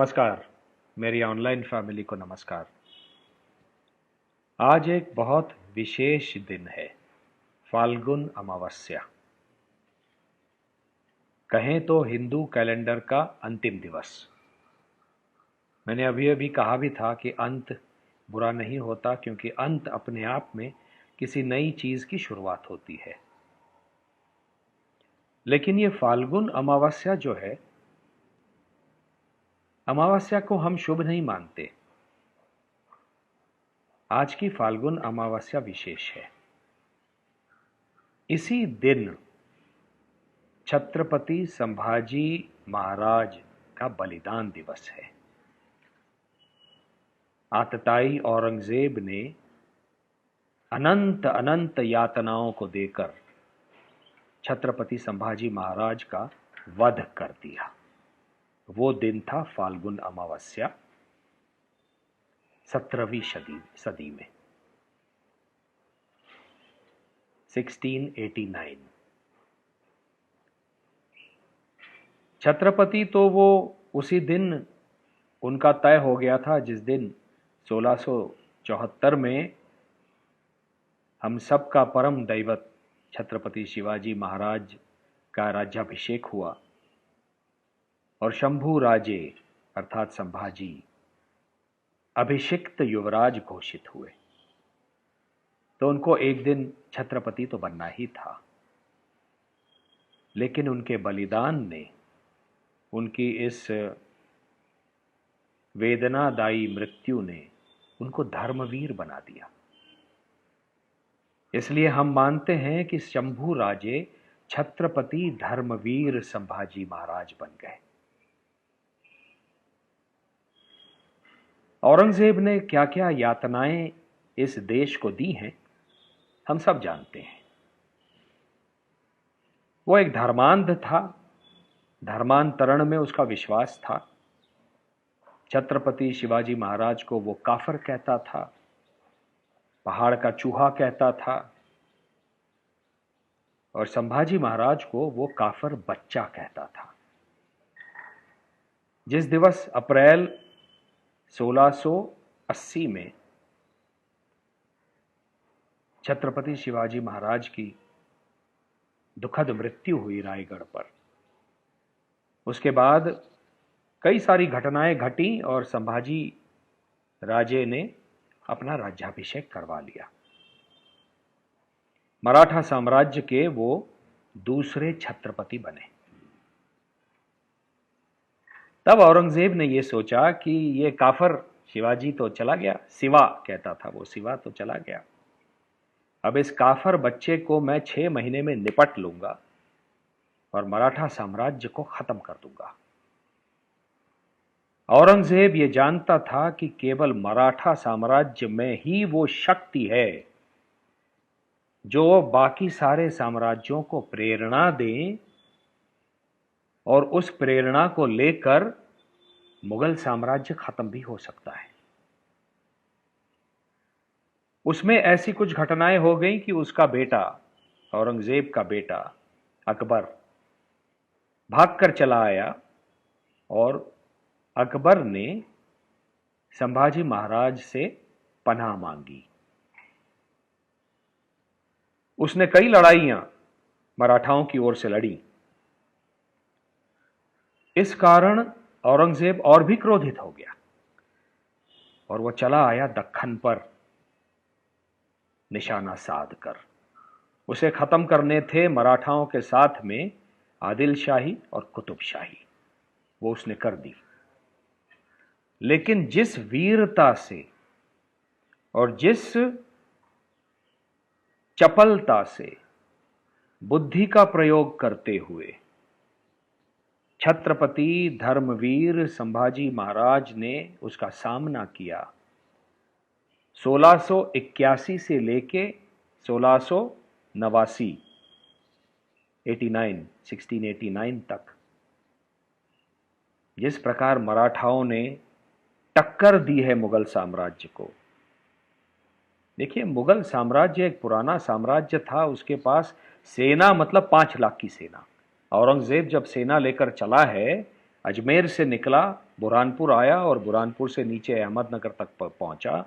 नमस्कार, मेरी online family को नमस्कार। आज एक बहुत विशेष दिन है, फाल्गुन अमावस्या। कहें तो हिंदू कैलेंडर का अंतिम दिवस। मैंने अभी अभी कहा भी था कि अंत बुरा नहीं होता, क्योंकि अंत अपने आप में किसी नई चीज की शुरुआत होती है। लेकिन ये फाल्गुन अमावस्या जो है, अमावस्या को हम शुभ नहीं मानते। आज की फाल्गुन अमावस्या विशेष है। इसी दिन छत्रपति संभाजी महाराज का बलिदान दिवस है। आतताई औरंगजेब ने अनंत अनंत यातनाओं को देकर छत्रपति संभाजी महाराज का वध कर दिया। वो दिन था फाल्गुन अमावस्या, 17वीं सदी में, 1689। छत्रपति तो वो उसी दिन उनका तय हो गया था जिस दिन 1674 में हम सबका परम दैवत छत्रपति शिवाजी महाराज का राज्याभिषेक हुआ और शंभू राजे अर्थात संभाजी अभिषिक्त युवराज घोषित हुए। तो उनको एक दिन छत्रपति तो बनना ही था, लेकिन उनके बलिदान ने, उनकी इस वेदनादायी मृत्यु ने उनको धर्मवीर बना दिया। इसलिए हम मानते हैं कि शंभू राजे छत्रपति धर्मवीर संभाजी महाराज बन गए। औरंगजेब ने क्या क्या यातनाएं इस देश को दी हैं, हम सब जानते हैं। वो एक धर्मांध था, धर्मांतरण में उसका विश्वास था। छत्रपति शिवाजी महाराज को वो काफर कहता था, पहाड़ का चूहा कहता था, और संभाजी महाराज को वो काफर बच्चा कहता था। जिस दिवस अप्रैल 1680 में छत्रपति शिवाजी महाराज की दुखद मृत्यु हुई रायगढ़ पर, उसके बाद कई सारी घटनाएं घटी और संभाजी राजे ने अपना राज्याभिषेक करवा लिया। मराठा साम्राज्य के वो दूसरे छत्रपति बने। तब औरंगजेब ने ये सोचा कि ये काफर शिवाजी तो चला गया, सिवा कहता था वो, सिवा तो चला गया, अब इस काफर बच्चे को मैं 6 महीने में निपट लूंगा और मराठा साम्राज्य को खत्म कर दूंगा। औरंगजेब ये जानता था कि केवल मराठा साम्राज्य में ही वो शक्ति है जो बाकी सारे साम्राज्यों को प्रेरणा दे और उस प्रेरणा को लेकर मुगल साम्राज्य खत्म भी हो सकता है। उसमें ऐसी कुछ घटनाएं हो गई कि उसका बेटा, औरंगजेब का बेटा अकबर, भागकर चला आया और अकबर ने संभाजी महाराज से पनाह मांगी। उसने कई लड़ाइयां मराठाओं की ओर से लड़ी। इस कारण औरंगजेब और भी क्रोधित हो गया और वह चला आया दक्खन पर निशाना साध कर। उसे खत्म करने थे मराठाओं के साथ में आदिल शाही और कुतुब शाही, वो उसने कर दी। लेकिन जिस वीरता से और जिस चपलता से, बुद्धि का प्रयोग करते हुए छत्रपति धर्मवीर संभाजी महाराज ने उसका सामना किया, 1681 से लेके 1689 तक जिस प्रकार मराठाओं ने टक्कर दी है मुगल साम्राज्य को। देखिए, मुगल साम्राज्य एक पुराना साम्राज्य था, उसके पास सेना मतलब 5 लाख की सेना। औरंगजेब जब सेना लेकर चला है, अजमेर से निकला, बुरहानपुर आया और बुरहानपुर से नीचे अहमदनगर तक पहुंचा।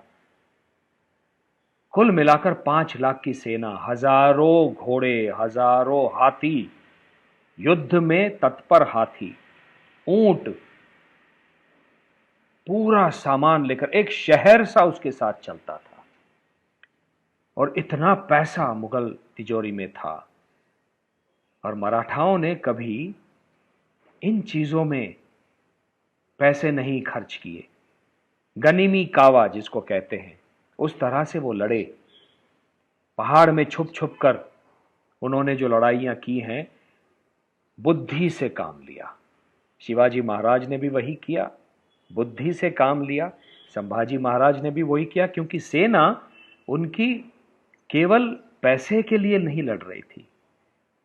कुल मिलाकर 5 लाख की सेना, हजारों घोड़े, हजारों हाथी, युद्ध में तत्पर हाथी, ऊंट, पूरा सामान लेकर एक शहर सा उसके साथ चलता था। और इतना पैसा मुगल तिजोरी में था। और मराठाओं ने कभी इन चीजों में पैसे नहीं खर्च किए। गनीमी कावा जिसको कहते हैं, उस तरह से वो लड़े। पहाड़ में छुप छुप कर उन्होंने जो लड़ाइयां की हैं, बुद्धि से काम लिया। शिवाजी महाराज ने भी वही किया, बुद्धि से काम लिया। संभाजी महाराज ने भी वही किया, क्योंकि सेना उनकी केवल पैसे के लिए नहीं लड़ रही थी।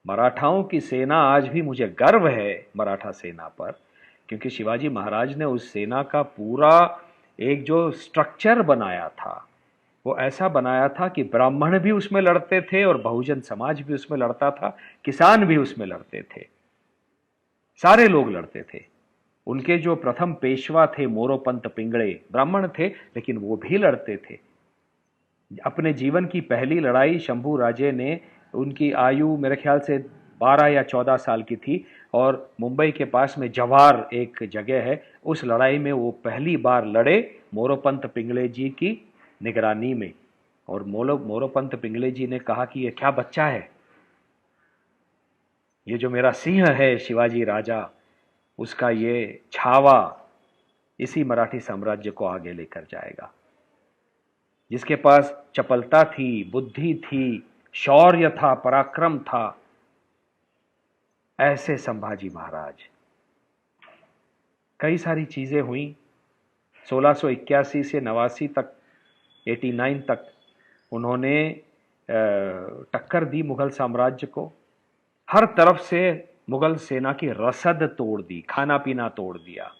मराठाओं की सेना, आज भी मुझे गर्व है मराठा सेना पर, क्योंकि शिवाजी महाराज ने उस सेना का पूरा एक जो स्ट्रक्चर बनाया था, वो ऐसा बनाया था कि ब्राह्मण भी उसमें लड़ते थे और बहुजन समाज भी उसमें लड़ता था, किसान भी उसमें लड़ते थे, सारे लोग लड़ते थे। उनके जो प्रथम पेशवा थे मोरोपंत पिंगड़े, ब्राह्मण थे लेकिन वो भी लड़ते थे। अपने जीवन की पहली लड़ाई शंभू राजे ने, उनकी आयु मेरे ख्याल से 12 या 14 साल की थी, और मुंबई के पास में जवार एक जगह है, उस लड़ाई में वो पहली बार लड़े मोरोपंत पिंगले जी की निगरानी में। और मोरोपंत पिंगले जी ने कहा कि ये क्या बच्चा है, ये जो मेरा सिंह है शिवाजी राजा, उसका ये छावा इसी मराठी साम्राज्य को आगे लेकर जाएगा। जिसके पास चपलता थी, बुद्धि थी, शौर्य था, पराक्रम था, ऐसे संभाजी महाराज। कई सारी चीजें हुई। 1681 से 89 तक, 89 तक उन्होंने टक्कर दी मुगल साम्राज्य को। हर तरफ से मुगल सेना की रसद तोड़ दी, खाना पीना तोड़ दिया।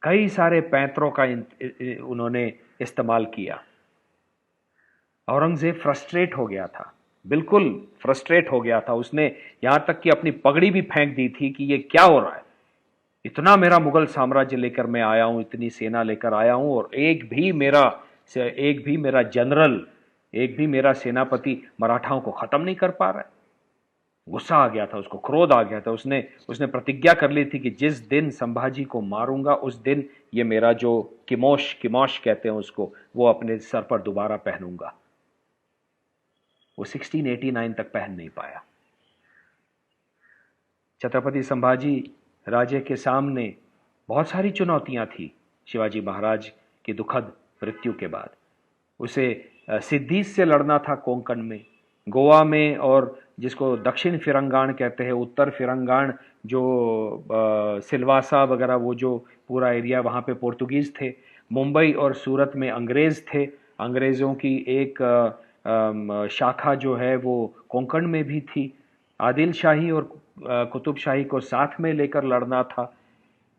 कई सारे पैंतरों का उन्होंने इस्तेमाल किया। औरंगजेब फ्रस्ट्रेट हो गया था, बिल्कुल फ्रस्ट्रेट हो गया था। उसने यहां तक कि अपनी पगड़ी भी फेंक दी थी कि ये क्या हो रहा है, इतना मेरा मुगल साम्राज्य लेकर मैं आया हूं, इतनी सेना लेकर आया हूं, और एक भी मेरा जनरल, एक भी मेरा सेनापति मराठाओं को खत्म नहीं कर पा रहा है। गुस्सा आ गया था उसको, क्रोध आ गया था। उसने प्रतिज्ञा कर ली थी कि जिस दिन संभाजी को मारूंगा उस दिन ये मेरा जो किमोश कहते हैं उसको, वो अपने सर पर दोबारा पहनूंगा। वो 1689 तक पहन नहीं पाया। छत्रपति संभाजी राजे के सामने बहुत सारी चुनौतियां थी। शिवाजी महाराज की दुखद मृत्यु के बाद उसे सिद्दीस से लड़ना था कोंकण में, गोवा में, और जिसको दक्षिण फिरंगाण कहते हैं, उत्तर फिरंगाण जो सिलवासा वगैरह, वो जो पूरा एरिया, वहाँ पे पोर्तुगीज़ थे। मुंबई और सूरत में अंग्रेज़ थे। अंग्रेज़ों की एक शाखा जो है वो कोंकण में भी थी। आदिल शाही और कुतुब शाही को साथ में लेकर लड़ना था।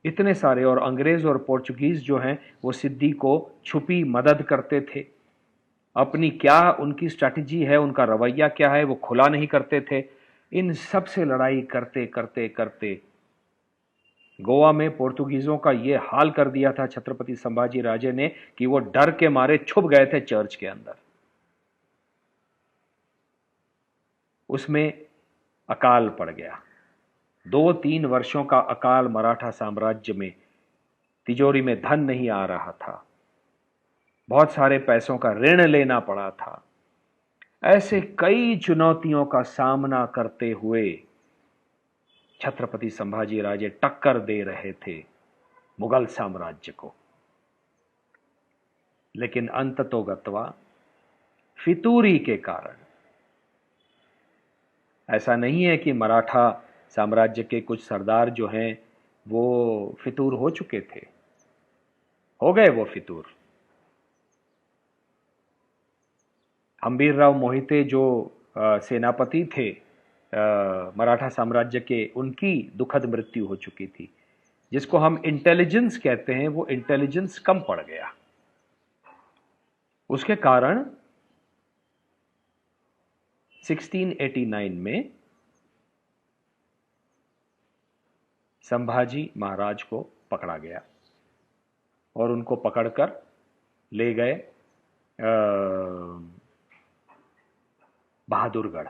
इतने सारे, और अंग्रेज़ और पोर्चुगीज़ जो हैं वो सिद्दी को छुपी मदद करते थे। अपनी क्या उनकी स्ट्रैटेजी है, उनका रवैया क्या है, वो खुला नहीं करते थे। इन सब से लड़ाई करते करते करते गोवा में पोर्तुगीजों का ये हाल कर दिया था छत्रपति संभाजी राजे ने कि वो डर के मारे छुप गए थे चर्च के अंदर। उसमें अकाल पड़ गया। 2-3 वर्षों का अकाल मराठा साम्राज्य में। तिजोरी में धन नहीं आ रहा था, बहुत सारे पैसों का ऋण लेना पड़ा था। ऐसे कई चुनौतियों का सामना करते हुए छत्रपति संभाजी राजे टक्कर दे रहे थे मुगल साम्राज्य को। लेकिन अंततोगत्वा फितूरी के कारण, ऐसा नहीं है कि मराठा साम्राज्य के कुछ सरदार जो हैं वो फितूर हो चुके थे, हो गए वो फितूर। हंबीरराव मोहिते जो सेनापति थे मराठा साम्राज्य के, उनकी दुखद मृत्यु हो चुकी थी। जिसको हम इंटेलिजेंस कहते हैं, वो इंटेलिजेंस कम पड़ गया। उसके कारण 1689 में संभाजी महाराज को पकड़ा गया और उनको पकड़कर ले गए बहादुरगढ़,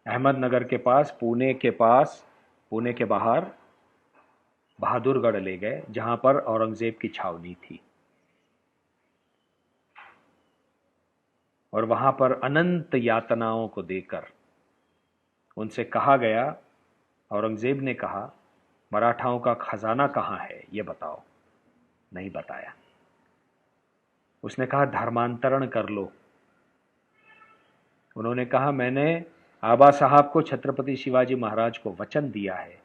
अहमदनगर के पास, पुणे के बाहर बहादुरगढ़ ले गए, जहां पर औरंगजेब की छावनी थी। और वहां पर अनंत यातनाओं को देकर उनसे कहा गया, औरंगजेब ने कहा, मराठाओं का खजाना कहाँ है ये बताओ। नहीं बताया। उसने कहा धर्मांतरण कर लो। उन्होंने कहा मैंने आबा साहब को, छत्रपति शिवाजी महाराज को वचन दिया है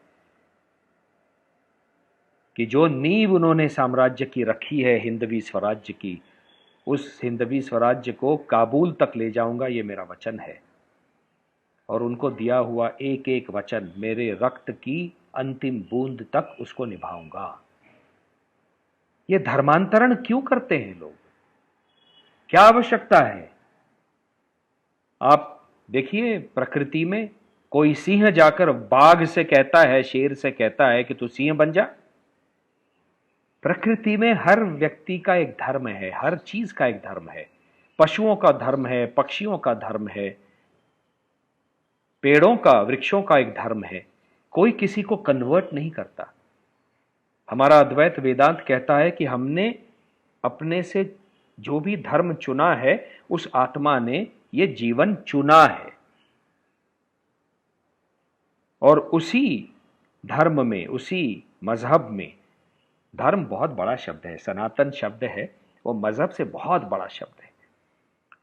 कि जो नींव उन्होंने साम्राज्य की रखी है, हिंदवी स्वराज्य की, उस हिंदवी स्वराज्य को काबुल तक ले जाऊंगा, ये मेरा वचन है। और उनको दिया हुआ एक एक वचन, मेरे रक्त की अंतिम बूंद तक उसको निभाऊंगा। ये धर्मांतरण क्यों करते हैं लोग? क्या आवश्यकता है? आप देखिए, प्रकृति में कोई सिंह जाकर बाघ से कहता है, शेर से कहता है कि तू सिंह बन जा। प्रकृति में हर व्यक्ति का एक धर्म है, हर चीज का एक धर्म है। पशुओं का धर्म है, पक्षियों का धर्म है, पेड़ों का, वृक्षों का एक धर्म है। कोई किसी को कन्वर्ट नहीं करता। हमारा अद्वैत वेदांत कहता है कि हमने अपने से जो भी धर्म चुना है, उस आत्मा ने ये जीवन चुना है। और उसी धर्म में, उसी मजहब में, धर्म बहुत बड़ा शब्द है, सनातन शब्द है, वो मजहब से बहुत बड़ा शब्द है।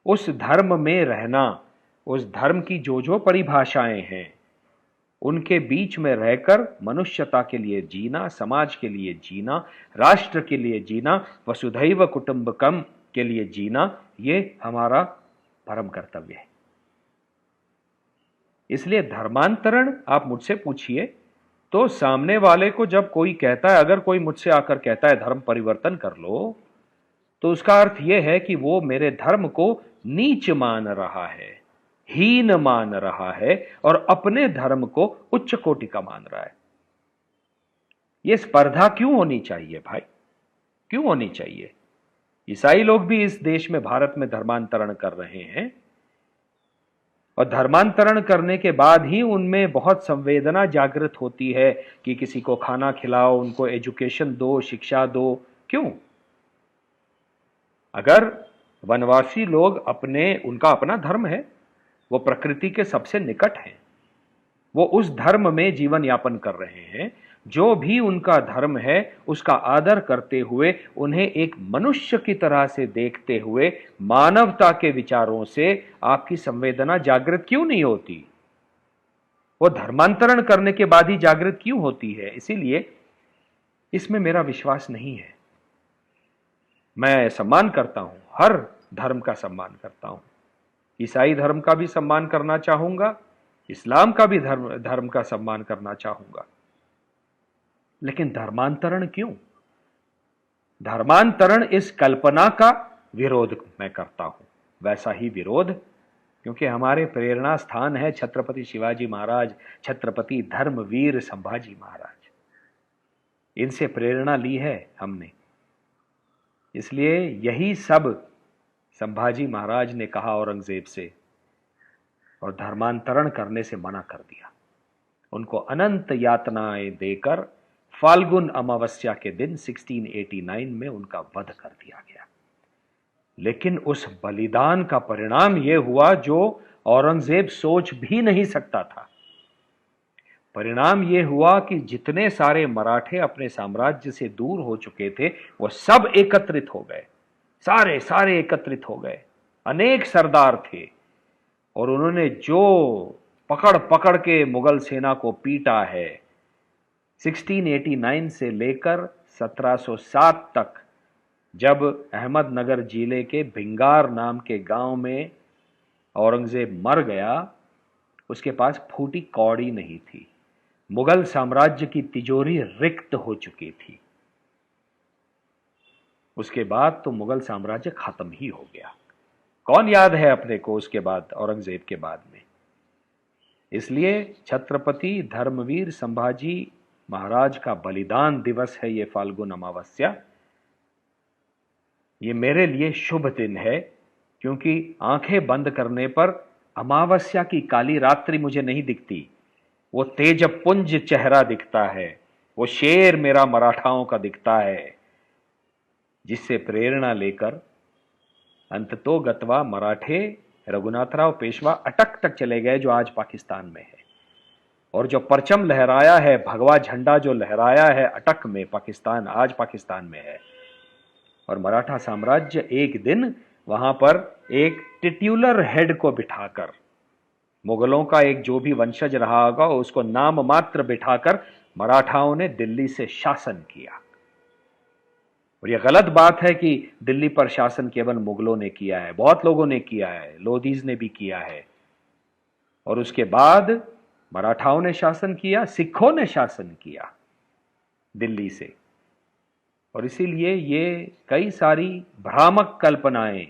उस धर्म में रहना, उस धर्म की जो जो परिभाषाएं हैं, उनके बीच में रहकर मनुष्यता के लिए जीना, समाज के लिए जीना, राष्ट्र के लिए जीना, वसुधैव कुटुंबकम के लिए जीना, ये हमारा परम कर्तव्य है। इसलिए धर्मांतरण आप मुझसे पूछिए तो सामने वाले को जब कोई कहता है, अगर कोई मुझसे आकर कहता है धर्म परिवर्तन कर लो, तो उसका अर्थ यह है कि वो मेरे धर्म को नीच मान रहा है, हीन मान रहा है और अपने धर्म को उच्च कोटि का मान रहा है। यह स्पर्धा क्यों होनी चाहिए भाई? क्यों होनी चाहिए? ईसाई लोग भी इस देश में, भारत में धर्मांतरण कर रहे हैं, और धर्मांतरण करने के बाद ही उनमें बहुत संवेदना जागृत होती है कि किसी को खाना खिलाओ, उनको एजुकेशन दो, शिक्षा दो। क्यों? अगर वनवासी लोग उनका अपना धर्म है, वो प्रकृति के सबसे निकट हैं, वो उस धर्म में जीवन यापन कर रहे हैं, जो भी उनका धर्म है उसका आदर करते हुए, उन्हें एक मनुष्य की तरह से देखते हुए, मानवता के विचारों से आपकी संवेदना जागृत क्यों नहीं होती? वो धर्मांतरण करने के बाद ही जागृत क्यों होती है? इसीलिए इसमें मेरा विश्वास नहीं है। मैं सम्मान करता हूं, हर धर्म का सम्मान करता हूं, ईसाई धर्म का भी सम्मान करना चाहूंगा, इस्लाम का भी धर्म का सम्मान करना चाहूंगा। लेकिन धर्मांतरण क्यों? धर्मांतरण इस कल्पना का विरोध मैं करता हूं, वैसा ही विरोध, क्योंकि हमारे प्रेरणा स्थान है छत्रपति शिवाजी महाराज, छत्रपति धर्मवीर संभाजी महाराज। इनसे प्रेरणा ली है हमने। इसलिए यही सब संभाजी महाराज ने कहा औरंगजेब से, और धर्मांतरण करने से मना कर दिया। उनको अनंत यातनाएं देकर फाल्गुन अमावस्या के दिन 1689 में उनका वध कर दिया गया। लेकिन उस बलिदान का परिणाम यह हुआ जो औरंगजेब सोच भी नहीं सकता था। परिणाम यह हुआ कि जितने सारे मराठे अपने साम्राज्य से दूर हो चुके थे, वो सब एकत्रित हो गए, सारे एकत्रित हो गए। अनेक सरदार थे और उन्होंने जो पकड़ पकड़ के मुगल सेना को पीटा है, 1689 से लेकर 1707 तक, जब अहमदनगर जिले के भिंगार नाम के गांव में औरंगजेब मर गया, उसके पास फूटी कौड़ी नहीं थी। मुगल साम्राज्य की तिजोरी रिक्त हो चुकी थी। उसके बाद तो मुगल साम्राज्य खत्म ही हो गया। कौन याद है अपने को उसके बाद, औरंगजेब के बाद में? इसलिए छत्रपति धर्मवीर संभाजी महाराज का बलिदान दिवस है ये फाल्गुन अमावस्या। ये मेरे लिए शुभ दिन है, क्योंकि आंखें बंद करने पर अमावस्या की काली रात्रि मुझे नहीं दिखती, वो तेजपुंज चेहरा दिखता है, वो शेर मेरा मराठाओं का दिखता है, जिससे प्रेरणा लेकर अंततो गत्वा मराठे रघुनाथराव पेशवा अटक तक चले गए, जो आज पाकिस्तान में है। और जो परचम लहराया है, भगवा झंडा जो लहराया है अटक में, पाकिस्तान आज पाकिस्तान में है। और मराठा साम्राज्य एक दिन वहां पर एक टिट्यूलर हेड को बिठाकर, मुगलों का एक जो भी वंशज रहा होगा उसको नाम मात्र बिठाकर मराठाओं ने दिल्ली से शासन किया। और यह गलत बात है कि दिल्ली पर शासन केवल मुगलों ने किया है, बहुत लोगों ने किया है, लोधीज ने भी किया है। और उसके बाद मराठाओं ने शासन किया, सिखों ने शासन किया दिल्ली से। और इसीलिए ये कई सारी भ्रामक कल्पनाएं,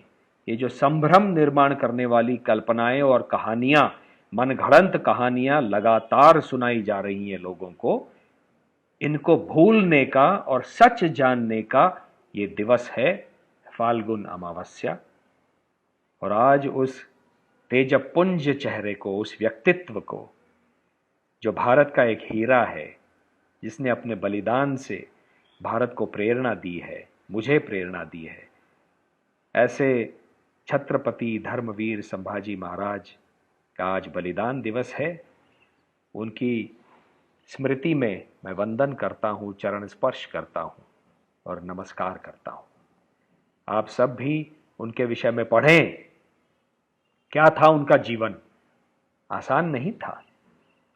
ये जो संभ्रम निर्माण करने वाली कल्पनाएं और कहानियां, मनगढ़ंत कहानियां लगातार सुनाई जा रही हैं लोगों को, इनको भूलने का और सच जानने का ये दिवस है फाल्गुन अमावस्या। और आज उस तेजपुंज चेहरे को, उस व्यक्तित्व को, जो भारत का एक हीरा है, जिसने अपने बलिदान से भारत को प्रेरणा दी है, मुझे प्रेरणा दी है, ऐसे छत्रपति धर्मवीर संभाजी महाराज का आज बलिदान दिवस है। उनकी स्मृति में मैं वंदन करता हूँ, चरण स्पर्श करता हूँ और नमस्कार करता हूँ। आप सब भी उनके विषय में पढ़ें। क्या था उनका जीवन? आसान नहीं था।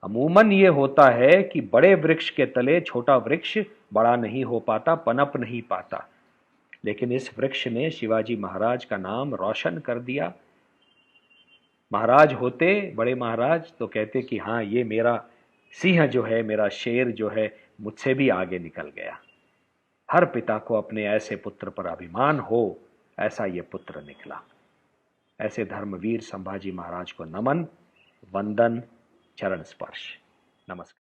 अमूमन ये होता है कि बड़े वृक्ष के तले छोटा वृक्ष बड़ा नहीं हो पाता, पनप नहीं पाता, लेकिन इस वृक्ष ने शिवाजी महाराज का नाम रोशन कर दिया। महाराज होते, बड़े महाराज, तो कहते कि हाँ, ये मेरा सिंह जो है, मेरा शेर जो है, मुझसे भी आगे निकल गया। हर पिता को अपने ऐसे पुत्र पर अभिमान हो, ऐसा ये पुत्र निकला। ऐसे धर्मवीर संभाजी महाराज को नमन, वंदन, चरण स्पर्श। नमस्कार।